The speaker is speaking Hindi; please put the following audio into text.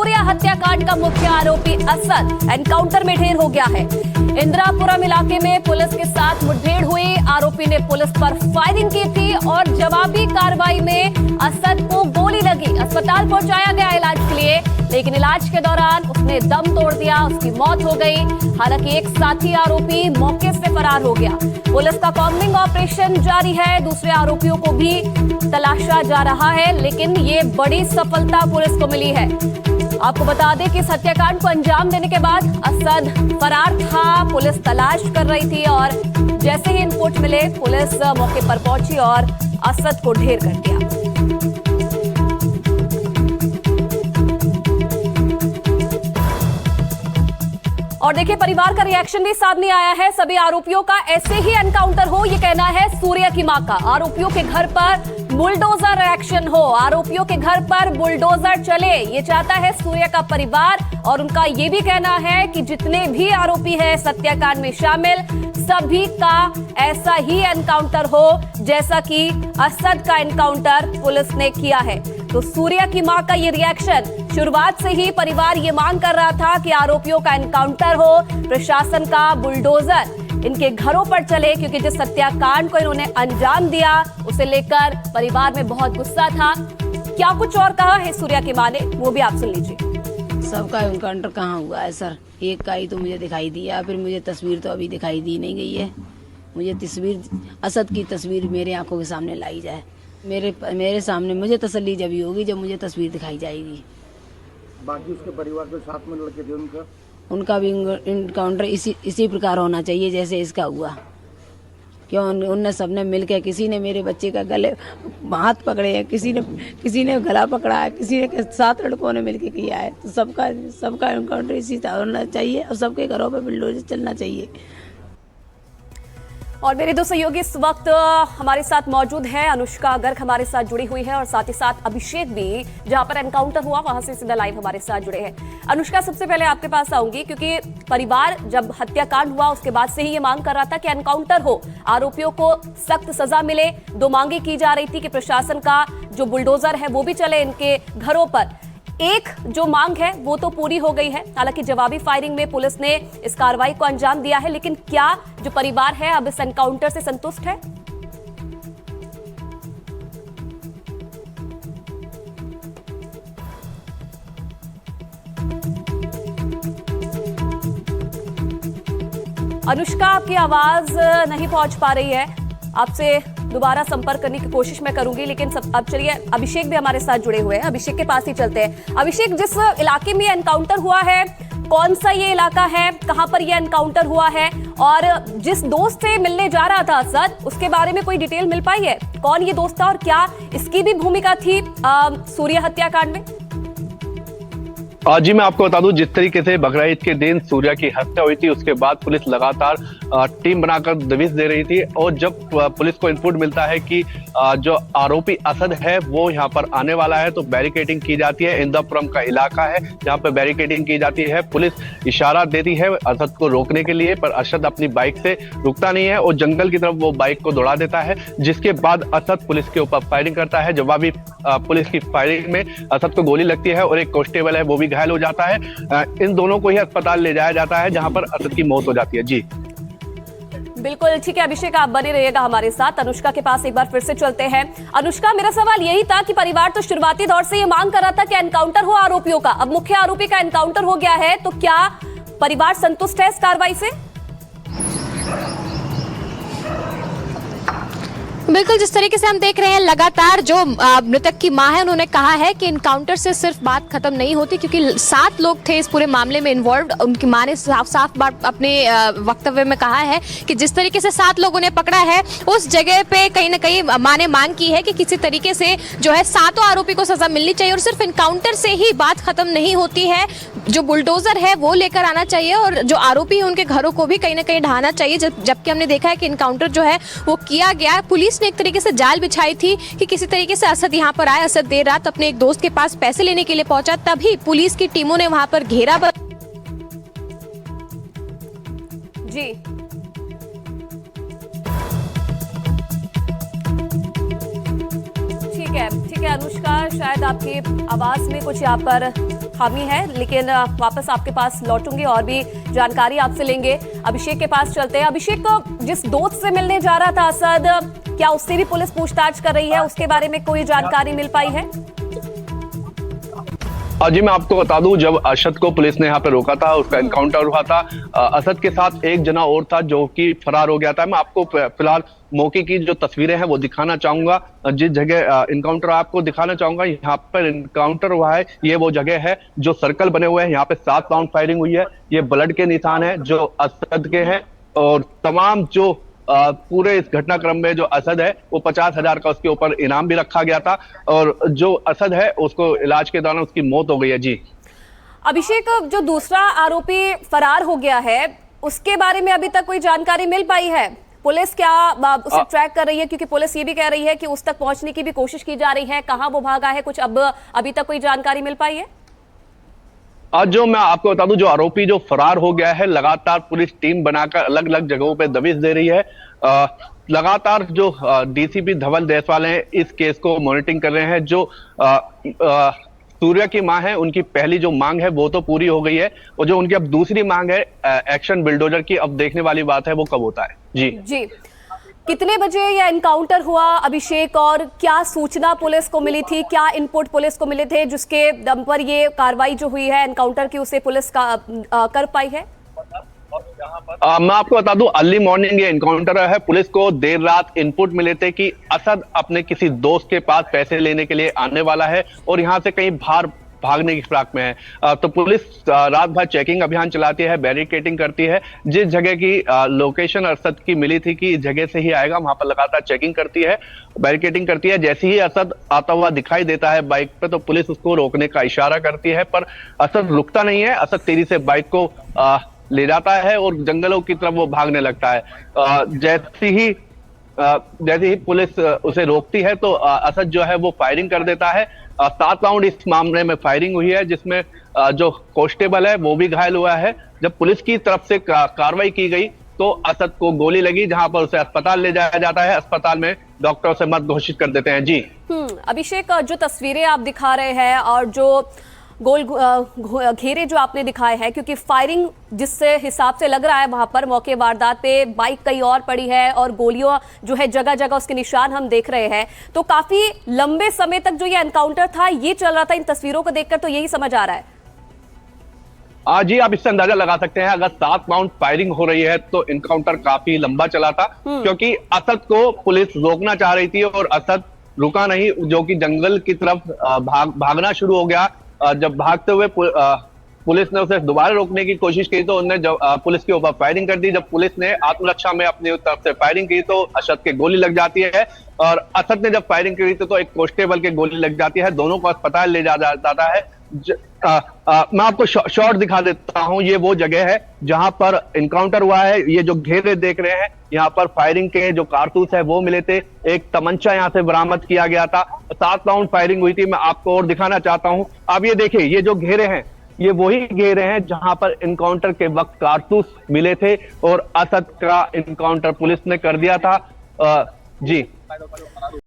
सूर्या हत्याकांड का मुख्य आरोपी असद एनकाउंटर में ढेर हो गया है। इंदिरापुरम इलाके में पुलिस के साथ मुठभेड़ हुई। आरोपी ने पुलिस पर फायरिंग की थी और जवाबी कार्रवाई में असद को गोली लगी। अस्पताल पहुंचाया गया इलाज के लिए, लेकिन इलाज के दौरान उसने दम तोड़ दिया, उसकी मौत हो गई। हालांकि एक साथी आरोपी मौके से फरार हो गया। पुलिस का कॉम्बिंग ऑपरेशन जारी है, दूसरे आरोपियों को भी तलाशा जा रहा है, लेकिन ये बड़ी सफलता पुलिस को मिली है। आपको बता दें कि इस हत्याकांड को अंजाम देने के बाद असद फरार था। पुलिस तलाश कर रही थी और जैसे ही इनपुट मिले पुलिस मौके पर पहुंची और असद को ढेर कर दिया। और देखिए, परिवार का रिएक्शन भी सामने आया है। सभी आरोपियों का ऐसे ही एनकाउंटर हो, ये कहना है सूर्या की मां का। आरोपियों के घर पर बुलडोजर एक्शन हो, आरोपियों के घर पर बुलडोजर चले, ये चाहता है सूर्या का परिवार। और उनका ये भी कहना है कि जितने भी आरोपी हैं हत्याकांड में शामिल, सभी का ऐसा ही एनकाउंटर हो जैसा कि असद का एनकाउंटर पुलिस ने किया है। तो सूर्या की मां का ये रिएक्शन, शुरुआत से ही परिवार ये मांग कर रहा था कि आरोपियों का एनकाउंटर हो, प्रशासन का बुलडोजर इनके घरों पर चले, क्योंकि जिस हत्याकांड को इन्होंने अंजाम दिया उसे लेकर परिवार में बहुत गुस्सा था। क्या कुछ और कहा है सूर्या की मां ने, वो भी आप सुन लीजिए। सबका एनकाउंटर कहाँ हुआ है सर? एक का ही तो मुझे दिखाई दिया, फिर मुझे तस्वीर तो अभी दिखाई दी नहीं गई है। मुझे तस्वीर, असद की तस्वीर मेरे आंखों के सामने लाई जाए, मेरे सामने मुझे तसल्ली जब होगी जब मुझे तस्वीर दिखाई जाएगी। बाकी उसके परिवार के साथ में लड़के थे उनका भी इनकाउंटर इसी प्रकार होना चाहिए जैसे इसका हुआ। क्यों उनने सबने मिलकर, किसी ने मेरे बच्चे का गले हाथ पकड़े हैं, किसी ने गला पकड़ा है, किसी ने 7 लड़कों ने मिलकर किया है। तो सबका इनकाउंटर इसी तरह होना चाहिए और सबके घरों पर बुलडोजर चलना चाहिए। और मेरे दो सहयोगी इस वक्त हमारे साथ मौजूद हैं। अनुष्का गर्ग हमारे साथ जुड़ी हुई है और साथ ही साथ अभिषेक भी, जहां पर एनकाउंटर हुआ वहां से सीधा लाइव हमारे साथ जुड़े हैं। अनुष्का, सबसे पहले आपके पास आऊंगी, क्योंकि परिवार जब हत्याकांड हुआ उसके बाद से ही ये मांग कर रहा था कि एनकाउंटर हो, आरोपियों को सख्त सजा मिले। 2 मांगे की जा रही थी कि प्रशासन का जो बुलडोजर है वो भी चले इनके घरों पर। एक जो मांग है वो तो पूरी हो गई है, हालांकि जवाबी फायरिंग में पुलिस ने इस कार्रवाई को अंजाम दिया है, लेकिन क्या जो परिवार है अब इस एनकाउंटर से संतुष्ट है? अनुष्का, आपकी आवाज नहीं पहुंच पा रही है, आपसे दोबारा संपर्क करने की कोशिश मैं करूंगी, लेकिन अब चलिए अभिषेक भी हमारे साथ जुड़े हुए हैं। अभिषेक के पास ही चलते हैं। अभिषेक, जिस इलाके में एनकाउंटर हुआ है, कौन सा ये इलाका है, कहां पर ये एनकाउंटर हुआ है, और जिस दोस्त से मिलने जा रहा था असद, उसके बारे में कोई डिटेल मिल पाई है? कौन ये दोस्त था और क्या इसकी भी भूमिका थी सूर्या हत्याकांड में? जी, मैं आपको बता दूं, जिस तरीके से बकरीद के दिन सूर्या की हत्या हुई थी उसके बाद पुलिस लगातार टीम बनाकर दबिश दे रही थी। और जब पुलिस को इनपुट मिलता है कि जो आरोपी असद है वो यहाँ पर आने वाला है, तो बैरिकेडिंग की जाती है। इंदिरापुरम का इलाका है जहाँ पर बैरिकेडिंग की जाती है। पुलिस इशारा देती है असद को रोकने के लिए, पर असद अपनी बाइक से रुकता नहीं है और जंगल की तरफ वो बाइक को दौड़ा देता है, जिसके बाद असद पुलिस के ऊपर फायरिंग करता है। जवाबी पुलिस की फायरिंग में असद को गोली लगती है और एक कांस्टेबल है वो भी घायल हो जाता है। इन दोनों को ही अस्पताल ले जाया जाता है, जहां पर असद की मौत हो जाती है। जी बिल्कुल ठीक है अभिषेक, आप बने रहिएगा हमारे साथ। अनुष्का के पास एक बार फिर से चलते हैं। अनुष्का, मेरा सवाल यही था कि परिवार तो शुरुआती दौर से ये मांग कर रहा था कि एनकाउंटर हो आरोपियों का, अब मुख्य आरोपी का एनकाउंटर हो गया है, तो क्या परिवार संतुष्ट है इस कार्रवाई से? बिल्कुल, जिस तरीके से हम देख रहे हैं लगातार जो मृतक की मां है उन्होंने कहा है कि इनकाउंटर से सिर्फ बात खत्म नहीं होती, क्योंकि 7 लोग थे इस पूरे मामले में इन्वॉल्व। उनकी मां ने साफ साफ बात अपने वक्तव्य में कहा है कि जिस तरीके से 7 लोगों ने पकड़ा है उस जगह पे कहीं ना कहीं मां ने मांग की है कि किसी तरीके से जो है 7 आरोपी को सजा मिलनी चाहिए और सिर्फ इनकाउंटर से ही बात खत्म नहीं होती है। जो बुलडोजर है वो लेकर आना चाहिए और जो आरोपी है उनके घरों को भी कहीं ना कहीं ढहाना चाहिए। जबकि हमने देखा है कि इनकाउंटर जो है वो किया गया, पुलिस ने एक तरीके से जाल बिछाई थी कि किसी तरीके से असद यहाँ पर आए। असद देर रात अपने एक दोस्त के पास पैसे लेने के लिए पहुंचा, तभी पुलिस की टीमों ने वहां पर घेरा जी ठीक है अनुष्का, शायद आपकी आवाज में कुछ यहाँ पर खामी है, लेकिन वापस आपके पास लौटूंगी और भी जानकारी आपसे लेंगे। अभिषेक के पास चलते हैं। अभिषेक, जिस दोस्त से मिलने जा रहा था असद, क्या उससे भी पुलिस पूछताछ कर रही है? उसके बारे में कोई जानकारी मिल पाई है? जी मैं आपको बता दूं, जब असद को पुलिस ने यहाँ पे रोका था, उसका एनकाउंटर हुआ था, असद के साथ एक जना और था जो कि फरार हो गया था। मैं आपको फिलहाल मौके की जो तस्वीरें हैं वो दिखाना चाहूंगा। जिस जगह इनकाउंटर आपको दिखाना चाहूंगा, यहाँ पर इनकाउंटर हुआ है, ये वो जगह है जो सर्कल बने हुए हैं। यहाँ पे 7 राउंड फायरिंग हुई है। ये ब्लड के निशान है जो असद के हैं, और तमाम जो पूरे इस घटनाक्रम में जो असद है वो 50,000 का उसके ऊपर इनाम भी रखा गया था, और जो असद है उसको इलाज के दौरान उसकी मौत हो गई है। जी अभिषेक, जो दूसरा आरोपी फरार हो गया है उसके बारे में अभी तक कोई जानकारी मिल पाई है? पुलिस क्या उसे ट्रैक कर रही है? क्योंकि पुलिस ये भी कह रही है कि उस तक पहुंचने की भी कोशिश की जा रही है। कहां वो भागा है, कुछ अभी तक कोई जानकारी मिल पाई है? आज जो मैं आपको बता दूं, जो आरोपी जो फरार हो गया है, लगातार पुलिस टीम बनाकर अलग अलग जगहों पे दबिश दे रही है। लगातार जो डीसीपी धवल देसवाल हैं इस केस को मॉनिटरिंग कर रहे हैं। जो सूर्या की मां है, उनकी पहली जो मांग है वो तो पूरी हो गई है, और जो उनकी अब दूसरी मांग है एक्शन बुलडोजर की, अब देखने वाली बात है वो कब होता है। जी कितने बजे यह एनकाउंटर हुआ अभिषेक, और क्या सूचना पुलिस को मिली थी, क्या इनपुट पुलिस को मिले थे जिसके दम पर ये कार्रवाई जो हुई है एनकाउंटर की उसे पुलिस कर पाई है? मैं आपको बता दूं, अर्ली मॉर्निंग ये एनकाउंटर है। पुलिस को देर रात इनपुट मिले थे कि असद अपने किसी दोस्त के पास पैसे लेने के लिए आने वाला है और यहाँ से कहीं बाहर भागने की फिराक में है। तो पुलिस रात भर चेकिंग अभियान चलाती है, बैरिकेडिंग करती है। जिस जगह की लोकेशन असद की मिली थी कि इस जगह से ही आएगा, वहां पर लगातार चेकिंग करती है, बैरिकेडिंग करती है। जैसे ही असद आता हुआ दिखाई देता है बाइक पे, तो पुलिस उसको रोकने का इशारा करती है, पर असद रुकता नहीं है। असद तेजी से बाइक को ले जाता है और जंगलों की तरफ वो भागने लगता है। जैसे ही पुलिस उसे रोकती है तो असद जो है वो फायरिंग कर देता है। 7 राउंड इस मामले में फायरिंग हुई है, जिसमें जो कांस्टेबल है वो भी घायल हुआ है। जब पुलिस की तरफ से कार्रवाई की गई तो असद को गोली लगी, जहां पर उसे अस्पताल ले जाया जाता है। अस्पताल में डॉक्टर उसे मृत घोषित कर देते हैं। जी अभिषेक, जो तस्वीरें आप दिखा रहे हैं और जो गोल घेरे जो आपने दिखाए हैं, क्योंकि फायरिंग जिससे हिसाब से लग रहा है वहां पर मौके वारदात पे बाइक कहीं और पड़ी है और गोलियां जो है जगह जगह उसके निशान हम देख रहे हैं, तो काफी लंबे समय तक जो ये एनकाउंटर था ये चल रहा था। इन तस्वीरों को देखकर तो यही समझ आ रहा है। जी आप इससे अंदाजा लगा सकते हैं, अगर 7 राउंड फायरिंग हो रही है तो एनकाउंटर काफी लंबा चला था, क्योंकि असद को पुलिस रोकना चाह रही थी और असद रुका नहीं, जो कि जंगल की तरफ भागना शुरू हो गया। जब भागते हुए पुलिस ने उसे दोबारा रोकने की कोशिश की तो उन्होंने पुलिस के ऊपर फायरिंग कर दी। जब पुलिस ने आत्मरक्षा में अपनी तरफ से फायरिंग की तो असद के गोली लग जाती है, और असद ने जब फायरिंग की तो एक कांस्टेबल के गोली लग जाती है। दोनों को अस्पताल ले जाता है। मैं आपको शॉट दिखा देता हूं। ये वो जगह है जहां पर एनकाउंटर हुआ है। ये जो घेरे देख रहे हैं, यहाँ पर फायरिंग के जो कारतूस है वो मिले थे। एक तमंचा यहाँ से बरामद किया गया था। 7 राउंड फायरिंग हुई थी। मैं आपको और दिखाना चाहता हूं। अब ये देखिए, ये जो घेरे हैं ये वही घेरे हैं जहां पर एनकाउंटर के वक्त कारतूस मिले थे, और असद का एनकाउंटर पुलिस ने कर दिया था। जी